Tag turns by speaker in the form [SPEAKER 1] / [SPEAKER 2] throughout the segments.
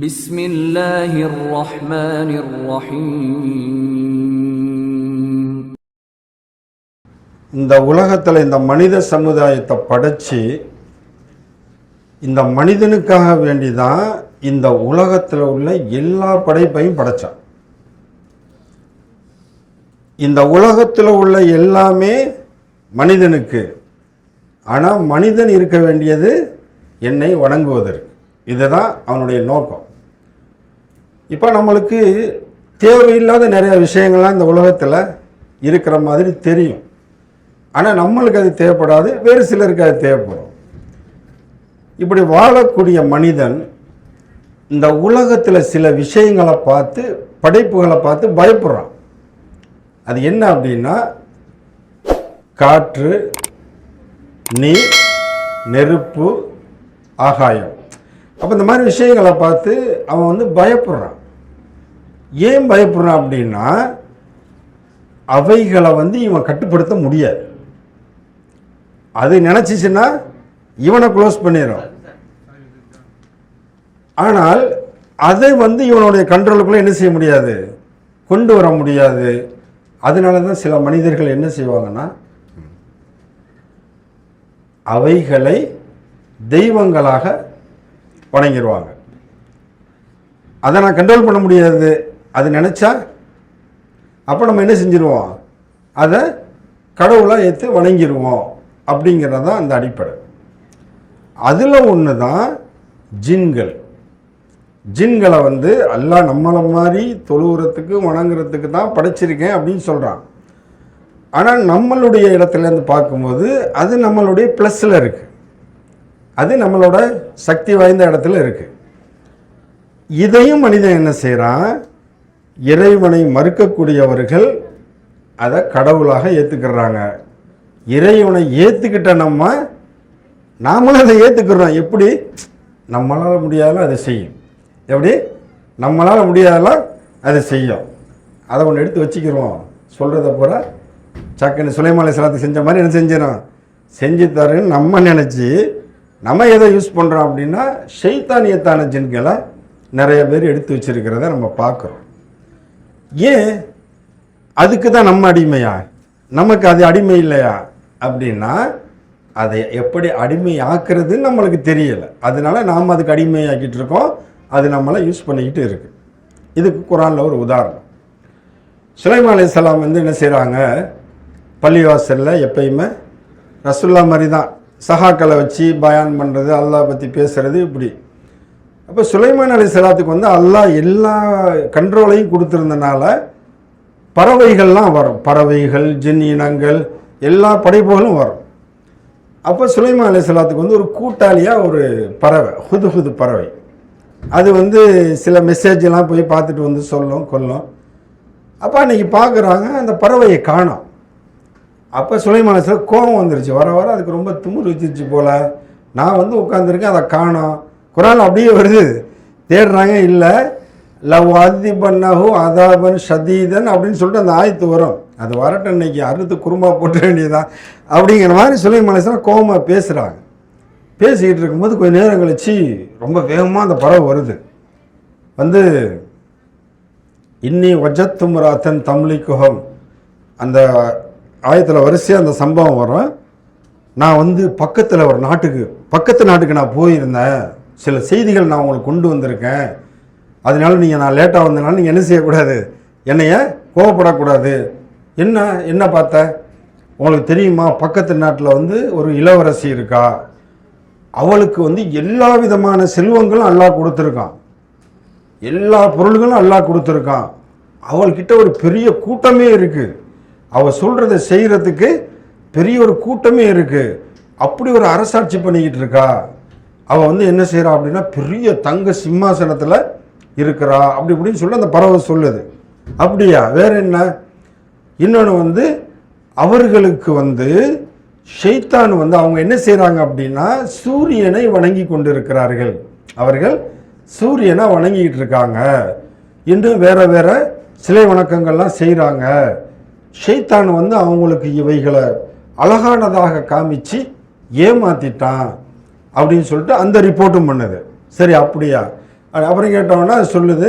[SPEAKER 1] பிஸ்மில்லாஹிர் ரஹ்மானிர் ரஹீம்.
[SPEAKER 2] இந்த உலகத்தில் இந்த மனித சமுதாயத்தை படைச்சி இந்த மனிதனுக்காக வேண்டிதான் இந்த உலகத்தில் உள்ள எல்லா படைப்பையும் படைச்சான். இந்த உலகத்தில் உள்ள எல்லாமே மனிதனுக்கு. ஆனால் மனிதன் இருக்க வேண்டியது என்னை வணங்குவதற்கு. இதுதான் அவனுடைய நோக்கம். இப்போ நம்மளுக்கு தேவையில்லாத நிறைய விஷயங்கள்லாம் இந்த உலகத்தில் இருக்கிற மாதிரி தெரியும். ஆனால் நம்மளுக்கு அது தேவைப்படாது, வேறு சிலருக்கு அது தேவைப்படும். இப்படி வாழக்கூடிய மனிதன் இந்த உலகத்தில் சில விஷயங்களை பார்த்து, படைப்புகளை பார்த்து பயப்படுறான். அது என்ன அப்படின்னா, காற்று, நீர், நெருப்பு, ஆகாயம். அப்போ இந்த மாதிரி விஷயங்களை பார்த்து அவன் பயப்படுறான். ஏன் பயப்படுறான் அப்படின்னா, அவைகளை இவன் கட்டுப்படுத்த முடியாது. அது நினச்சிச்சுன்னா இவனை க்ளோஸ் பண்ணிடும். ஆனால் அதை இவனுடைய கண்ட்ரோலுக்குள்ளே என்ன செய்ய முடியாது, கொண்டு வர முடியாது. அதனால தான் சில மனிதர்கள் என்ன செய்வாங்கன்னா, அவைகளை தெய்வங்களாக வணங்கிடுவாங்க. அதை நான் கண்ட்ரோல் பண்ண முடியாது, அது நினச்சா அப்போ நம்ம என்ன செஞ்சிருவோம், அதை கடவுளாக ஏற்று வணங்கிடுவோம். அப்படிங்கிறது தான் அந்த அடிப்படை. அதில் ஒன்று தான் ஜின்கள். ஜின்களை அல்லாஹ் நம்மளை மாதிரி தொழுகிறதுக்கு வணங்குறதுக்கு தான் படைச்சிருக்கேன் அப்படின்னு சொல்கிறான். ஆனால் நம்மளுடைய இடத்துலேருந்து பார்க்கும்போது அது நம்மளுடைய ப்ளஸில் இருக்குது, அது நம்மளோட சக்தி வாய்ந்த இடத்துல இருக்குது. இதையும் மனிதன் என்ன செய்கிறான், இறைவனை மறுக்கக்கூடியவர்கள் அதை கடவுளாக ஏற்றுக்கிறாங்க. இறைவனை ஏற்றுக்கிட்ட நாமளும் அதை ஏற்றுக்கிறோம். எப்படி, நம்மளால் முடியாதெல்லாம் அதை செய்யும். எப்படி, நம்மளால் முடியாதெல்லாம் அதை செய்யும். அதை ஒன்று எடுத்து வச்சுக்கிறோம். சொல்கிறத பூரா சக்கன்னு சுலைமான் அலைஹிஸ்ஸலாத்துக்கு செஞ்ச மாதிரி என்ன செஞ்சிடும், செஞ்சு தரேன்னு நம்ம நினச்சி நம்ம எதை யூஸ் பண்ணுறோம் அப்படின்னா, ஷைத்தானியத்தான ஜின்களை நிறைய பேர் எடுத்து வச்சிருக்கிறத நம்ம பார்க்குறோம். ஏன், அதுக்கு தான் நம்ம அடிமையா, நமக்கு அது அடிமை இல்லையா அப்படின்னா, அதை எப்படி அடிமை ஆக்குறதுன்னு நம்மளுக்கு தெரியலை. அதனால நாம் அதுக்கு அடிமையாக்கிட்டு இருக்கோம், அது நம்மளை யூஸ் பண்ணிக்கிட்டு இருக்கு. இதுக்கு குரானில் ஒரு உதாரணம். சுலைமான் அலைஹிஸ்ஸலாம் என்ன செய்கிறாங்க, பள்ளிவாசலில் எப்பயுமே ரசூல்லா மாதிரி தான் சஹாக்களை வச்சு பயான் பண்ணுறது, அல்லாஹ் பற்றி பேசுகிறது, இப்படி. அப்போ சுலைமான் அலைஹிஸ்ஸலாத்துக்கு அல்லாஹ் எல்லா கண்ட்ரோலையும் கொடுத்துருந்தனால பறவைகள்லாம் வரும். பறவைகள், ஜின் இனங்கள், எல்லா படைப்புகளும் வரும். அப்போ சுலைமான் அலைஹிஸ்ஸலாத்துக்கு ஒரு கூட்டாளியாக ஒரு பறவை, ஹுது பறவை, அது சில மெசேஜெல்லாம் போய் பார்த்துட்டு சொல்லும் கொல்லும். அப்போ அன்றைக்கி பார்க்குறாங்க, அந்த பறவையை காணோம். அப்போ சுலைமான் அலைஹிஸ்ஸலாம் கோபம் வந்துருச்சு. வர வர அதுக்கு ரொம்ப திமிரு வச்சிருச்சு போல். நான் உட்காந்துருக்கேன், அதை காணோம். குரான் அப்படியே வருது, தேடுறாங்க, இல்லை லவ் அதிபன்னஹு அதாபன் ஷதீதன் அப்படின்னு சொல்லிட்டு அந்த ஆயத்து வரும். அது வரட்டும், இன்னைக்கு அறுத்து குறும்பா போட்ட வேண்டியதான் அப்படிங்கிற மாதிரி சுலைமான் அலைஹிஸ்ஸலாம் கோபமாக பேசுகிறாங்க. பேசிக்கிட்டு இருக்கும்போது கொஞ்சம் நேரம் கழிச்சு ரொம்ப வேகமாக அந்த பறவை வருது. இன்னி வஜத்தும்ராத்தன் தம்லிக்குஹம், அந்த ஆயத்தில் வரிசையாக அந்த சம்பவம் வரும். நான் பக்கத்தில் ஒரு பக்கத்து நாட்டுக்கு நான் போயிருந்தேன், சில செய்திகள் நான் உங்களுக்கு கொண்டு வந்திருக்கேன். அதனால நீங்கள், நான் லேட்டாக வந்தனால நீங்கள் என்ன செய்யக்கூடாது, என்னைய கோவப்படக்கூடாது. என்ன பார்த்த, உங்களுக்கு தெரியுமா, பக்கத்து நாட்டில் ஒரு இளவரசி இருக்கா, அவளுக்கு எல்லா விதமான செல்வங்களும் அல்லாஹ் கொடுத்துருக்கான், எல்லா பொருள்களும் அல்லாஹ் கொடுத்துருக்கான். அவள்கிட்ட ஒரு பெரிய கூட்டமே இருக்குது, அவள் சொல்கிறத செய்கிறதுக்கு பெரிய ஒரு கூட்டமே இருக்குது. அப்படி ஒரு அரசாட்சி பண்ணிக்கிட்டு இருக்கா. அவள் என்ன செய்கிறா அப்படின்னா, பெரிய தங்க சிம்மாசனத்தில் இருக்கிறா அப்படி இப்படின்னு சொல்லி அந்த பறவை சொல்லுது. அப்படியா, வேற என்ன, இன்னொன்று அவர்களுக்கு ஷைத்தான் அவங்க என்ன செய்கிறாங்க அப்படின்னா, சூரியனை வணங்கி கொண்டு இருக்கிறார்கள். அவர்கள் சூரியனை வணங்கிக்கிட்டு இருக்காங்க. இன்னும் வேற வேற சிலை வணக்கங்கள்லாம் செய்கிறாங்க. ஷைத்தான் அவங்களுக்கு இவைகளை அழகானதாக காமிச்சு ஏமாத்திட்டான் அப்படின்னு சொல்லிட்டு அந்த ரிப்போர்ட்டும் பண்ணுது. சரி, அப்படியா, அப்புறம் கேட்டோம்னா சொல்லுது,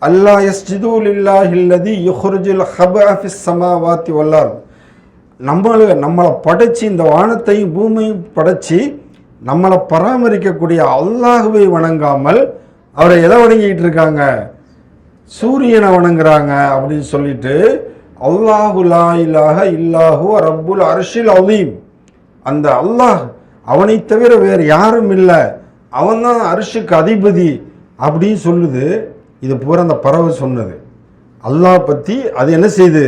[SPEAKER 2] அல்லா யஸ்ஜுது லில்லாஹில்லதி யுஹ்ரிஜுல் ஹபஅ ஃபிஸ் ஸமாவாத்தி வல் அர்த். நம்மளை படைச்சி இந்த வானத்தையும் பூமியும் படைச்சி நம்மளை பராமரிக்கக்கூடிய அல்லாஹுவை வணங்காமல் அவரை எதை வணங்கிட்டு இருக்காங்க? சூரியனை வணங்குறாங்க அப்படின்னு சொல்லிட்டு, அல்லாஹு லா இலாஹ இல்லாஹு ரப்புல் அர்ஷில் அலீம், அந்த அல்லாஹ் அவனை தவிர வேறு யாரும் இல்லை, அவன்தான் அரிஷுக்கு அதிபதி அப்படின்னு சொல்லுது. இது பூரா அந்த பறவை சொன்னது. அல்லாஹ் பற்றி அது என்ன செய்யுது?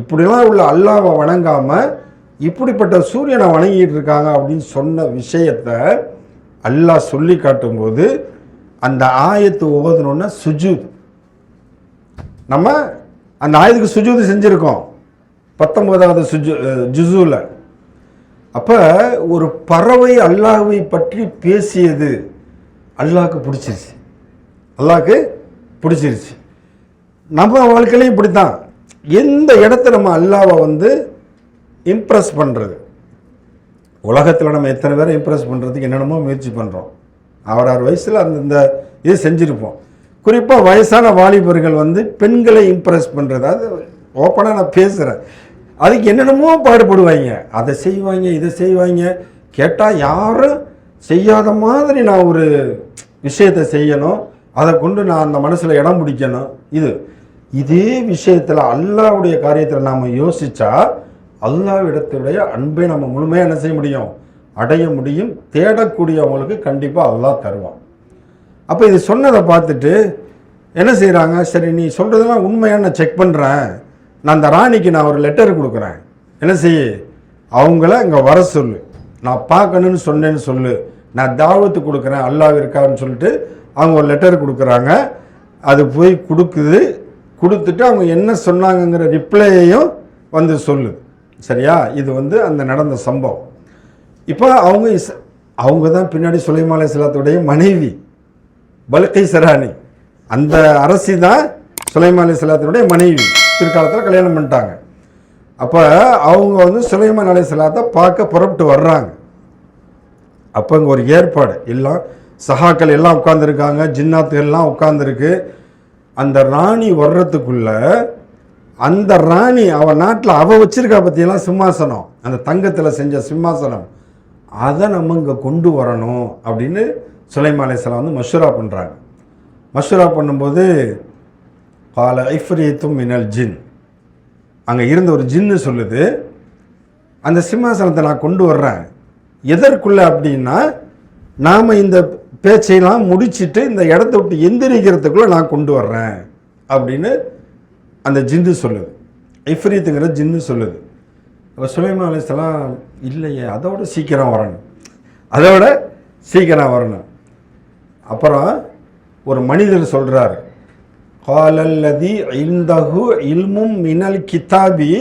[SPEAKER 2] இப்படிலாம் உள்ள அல்லாஹ்வை வணங்காமல் இப்படிப்பட்ட சூரியனை வணங்கிட்டு இருக்காங்க அப்படின்னு சொன்ன விஷயத்தை அல்லாஹ் சொல்லி காட்டும்போது அந்த ஆயத்து ஓதணுன்னா சுஜூத், நம்ம அந்த ஆயத்துக்கு சுஜூது செஞ்சுருக்கோம் 19வது ஜுஸூல. அப்போ ஒரு பறவை அல்லாஹ்வை பற்றி பேசியது அல்லாஹ்க்கு பிடிச்சிருச்சு, அல்லாஹ்க்கு பிடிச்சிருச்சு. நம்ம வாழ்க்கையிலையும் இப்படித்தான், எந்த இடத்துல நம்ம அல்லாஹ்வை இம்ப்ரெஸ் பண்ணுறது. உலகத்தில் நம்ம எத்தனை பேரை இம்ப்ரெஸ் பண்ணுறதுக்கு என்னென்னமோ முயற்சி பண்ணுறோம். அவரார் வயசில் அந்தந்த இது செஞ்சுருப்போம். குறிப்பாக வயசான வாலிபர்கள் பெண்களை இம்ப்ரெஸ் பண்ணுறது, அது ஓப்பனாக நான் பேசுகிறேன். அதுக்கு என்னென்னமோ பாடுபடுவாங்க, அதை செய்வாங்க இதை செய்வாங்க. கேட்டால் யாரும் செய்யாத மாதிரி நான் ஒரு விஷயத்தை செய்யணும், அதை கொண்டு நான் அந்த மனசில் இடம் பிடிக்கணும். இதே விஷயத்தில் அல்லாஹ்வுடைய காரியத்தில் நாம் யோசித்தா அல்லாஹ்விடத்துடைய அன்பை நம்ம முழுமையாக என்ன செய்ய முடியும்? அடைய முடியும். தேடக்கூடியவங்களுக்கு கண்டிப்பாக அல்லாஹ் தருவான். அப்போ இது சொன்னதை பார்த்துட்டு என்ன செய்கிறாங்க? சரி, நீ சொல்கிறதெல்லாம் உண்மையாக நான் செக் பண்ணுறேன், நான் அந்த ராணிக்கு நான் ஒரு லெட்டர் கொடுக்குறேன், என்ன செய்ய அவங்கள இங்கே வர சொல்லு, நான் பார்க்கணுன்னு சொன்னேன்னு சொல்லு, நான் தாவத்து கொடுக்குறேன் அல்லாஹ் இருக்கான்னு சொல்லிட்டு அவங்க ஒரு லெட்டர் கொடுக்குறாங்க. அது போய் கொடுத்துட்டு அவங்க என்ன சொன்னாங்கங்கிற ரிப்ளையையும் சொல்லுது. சரியா? இது அந்த நடந்த சம்பவம். இப்போ அவங்க தான் பின்னாடி சுலைமான் அலைஹிஸ்ஸலாத்துடைய மனைவி பல்கீஸ் ராணி. அந்த அரசி தான் சுலைமான் அலைஹிஸ்ஸலாத்துடைய மனைவி. பிற்காலத்தில் கல்யாணம் பண்ணிட்டாங்க. அப்போ அவங்க சுலைமான் அலைஹிஸ்ஸலாத்தை பார்க்க புறப்பட்டு வர்றாங்க. அப்போ இங்கே ஒரு ஏற்பாடு, எல்லாம் சஹாக்கள் எல்லாம் உட்காந்துருக்காங்க, ஜின்னாத்துகள்லாம் உட்காந்துருக்கு. அந்த ராணி வர்றதுக்குள்ள அந்த ராணி அவள் நாட்டில் அவள் வச்சிருக்கா பற்றியெல்லாம் சிம்மாசனம், அந்த தங்கத்தில் செஞ்ச சிம்மாசனம், அதை நம்ம இங்கே கொண்டு வரணும் அப்படின்னு சுலைமான் அலைஹிஸ்ஸலாம் மஷ்வரா பண்ணுறாங்க. மஷ்வரா பண்ணும்போது கால ஐஃப்ரீத்தும் மினல் ஜின், அங்கே இருந்த ஒரு ஜின்னு சொல்லுது, அந்த சிம்மாசனத்தை நான் கொண்டு வர்றேன். எதற்குள்ள அப்படின்னா, நாம் இந்த பேச்சையெல்லாம் முடிச்சுட்டு இந்த இடத்த விட்டு எந்திரிக்கிறதுக்குள்ளே நான் கொண்டு வர்றேன் அப்படின்னு அந்த ஜின்னு சொல்லுது. ஐஃப்ரீத்துங்கிற ஜின்னு சொல்லுது. அப்போ சுலைமான் அலைஹிஸ்ஸலாம் இல்லையே, அதோட சீக்கிரம் வரணும். அப்புறம் ஒரு மனிதர் சொல்கிறார், காலல்லதி இந்தஹு இல்மும் மினல் கிதாபி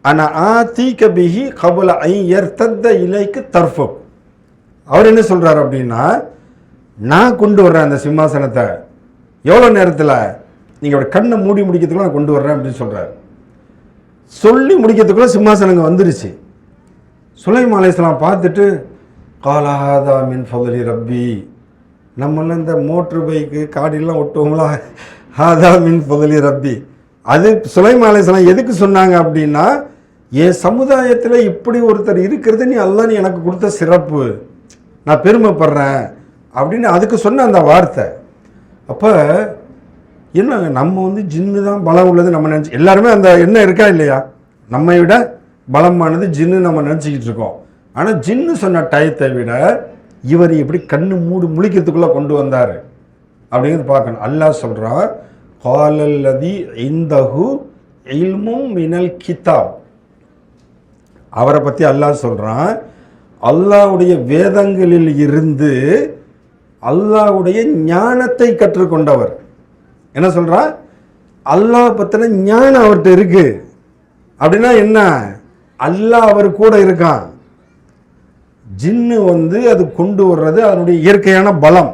[SPEAKER 2] அன ஆதீக பிஹி கபுல ஐ யர்தத்த இலைக்கு தர்ஃபு. அவர் என்ன சொல்கிறார் அப்படின்னா, நான் கொண்டு வர்றேன் அந்த சிம்மாசனத்தை, எவ்வளோ நேரத்தில், நீங்கள் அப்படி கண்ணை மூடி முடிக்கிறதுக்குள்ள நான் கொண்டு வர்றேன் அப்படின்னு சொல்கிறார். சொல்லி முடிக்கிறதுக்குள்ள சிம்மாசனங்க வந்துருச்சு. சுலைமான் அலைஹிஸ்ஸலாம் பார்த்துட்டு, காலாஹாதா மின் ஃபதுலி ரப்பி, நம்மளாம் இந்த மோட்ரு பைக்கு காடிலாம் ஒட்டுவோங்களா, ஹாதா மின் ஃபதுலி ரப்பி. அது சுலைமான் அலைஹிஸ்ஸலாம் எதுக்கு சொன்னாங்க அப்படின்னா, என் சமுதாயத்தில் இப்படி ஒருத்தர் இருக்கிறது நீ அல்லாஹ் நீ எனக்கு கொடுத்த சிறப்பு, நான் பெருமைப்படுறேன் அப்படின்னு அதுக்கு சொன்ன அந்த வார்த்தை. அப்போ என்னங்க, நம்ம ஜின்னு தான் பலம் உள்ளது நம்ம நினச்சி, எல்லாருமே அந்த எண்ணம் இருக்கா இல்லையா? நம்மை விட பலமானது ஜின்னு நம்ம நினச்சிக்கிட்டு இருக்கோம். ஆனால் ஜின்னு சொன்ன டயத்தை விட இவர் எப்படி கண்ணு முழிக்கிறதுக்குள்ளே கொண்டு வந்தார் அப்படிங்கிறது பார்க்கணும். அல்லாஹ் சொல்கிறான், காலல்லதி இந்தஹு இல்மும் மினல் கிதாப். அவரை பற்றி அல்லாஹ் சொல்கிறான், அல்லாஹ்வுடைய வேதங்களில் இருந்து அல்லாஹ்வுடைய ஞானத்தை கற்றுக்கொண்டவர். என்ன சொல்கிறான்? அல்லாஹ் பற்றின ஞானம் அவர்கிட்ட இருக்கு. அப்படின்னா என்ன? அல்லாஹ் அவர் கூட இருக்கான். ஜின்னு அது கொண்டு வர்றது அதனுடைய இயற்கையான பலம்.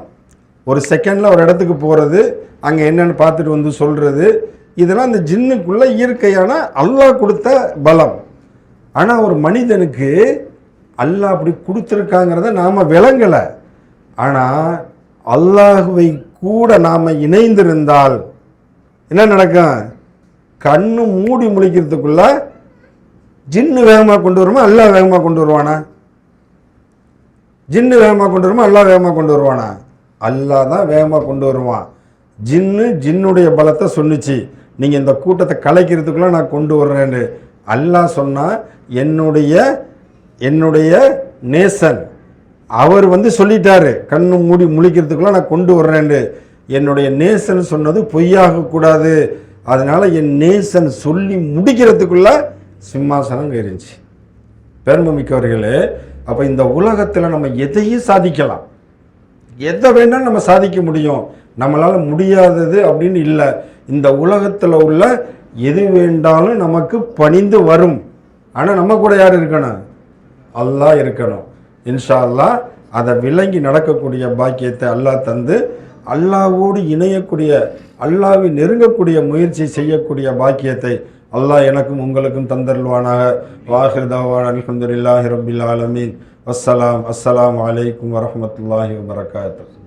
[SPEAKER 2] ஒரு செகண்டில் ஒரு இடத்துக்கு போகிறது, அங்கே என்னென்னு பார்த்துட்டு சொல்கிறது, இதெல்லாம் அந்த ஜின்னுக்குள்ள இயற்கையான அல்லாஹ் கொடுத்த பலம். ஆனால் ஒரு மனிதனுக்கு அல்லாஹ் அப்படி கொடுத்துருக்காங்கிறத நாம் விளங்கலை. ஆனால் அல்லாஹுவை கூட நாம் இணைந்திருந்தால் என்ன நடக்கும்? கண்ணு மூடி முழிக்கிறதுக்குள்ள ஜின்னு வேகமாக கொண்டு வருமா, அல்லாஹ் வேகமாக கொண்டு வருவானா? ஜின்னு வேகமாக கொண்டு வருமா, அல்லாஹ் வேகமாக கொண்டு வருவானா? அல்லாஹ் தான் வேகமாக கொண்டு வருவான். ஜின்னுடைய பலத்தை சொன்னிச்சு, நீங்கள் இந்த கூட்டத்தை கலைக்கிறதுக்குள்ள நான் கொண்டு வர்றேன்னு. அல்லாஹ் சொன்னால் என்னுடைய நேசன் அவர் சொல்லிட்டாரு, கண்ணு மூடி முழிக்கிறதுக்குள்ள நான் கொண்டு வர்றேன்னு. என்னுடைய நேசன் சொன்னது பொய்யாகக்கூடாது. அதனால என் நேசன் சொல்லி முடிக்கிறதுக்குள்ள சிம்மாசனம் கறிஞ்சி. பெருமைமிக்கவர்களே, அப்போ இந்த உலகத்தில் நம்ம எதையும் சாதிக்கலாம், எதை வேணாலும் நம்ம சாதிக்க முடியும். நம்மளால் முடியாதது அப்படின்னு இல்லை. இந்த உலகத்தில் உள்ள எது வேண்டாலும் நமக்கு பணிந்து வரும். ஆனால் நம்ம கூட யார் இருக்கணும்? அல்லாஹ் இருக்கணும். இன்ஷா அல்லாஹ் அதை விளங்கி நடக்கக்கூடிய பாக்கியத்தை அல்லாஹ் தந்து, அல்லாஹ்வோடு இணையக்கூடிய, அல்லாஹ்வை நெருங்கக்கூடிய முயற்சி செய்யக்கூடிய பாக்கியத்தை அல்லாஹ் எனக்கும் உங்களுக்கும் தந்தருள்வானாக. வாஹிர் தஅவானா அல்ஹம்துலில்லாஹி ரப்பில் ஆலமீன். அஸ்ஸலாமு அலைக்கும் வரஹ்மத்துல்லாஹி வபரகாத்துஹு.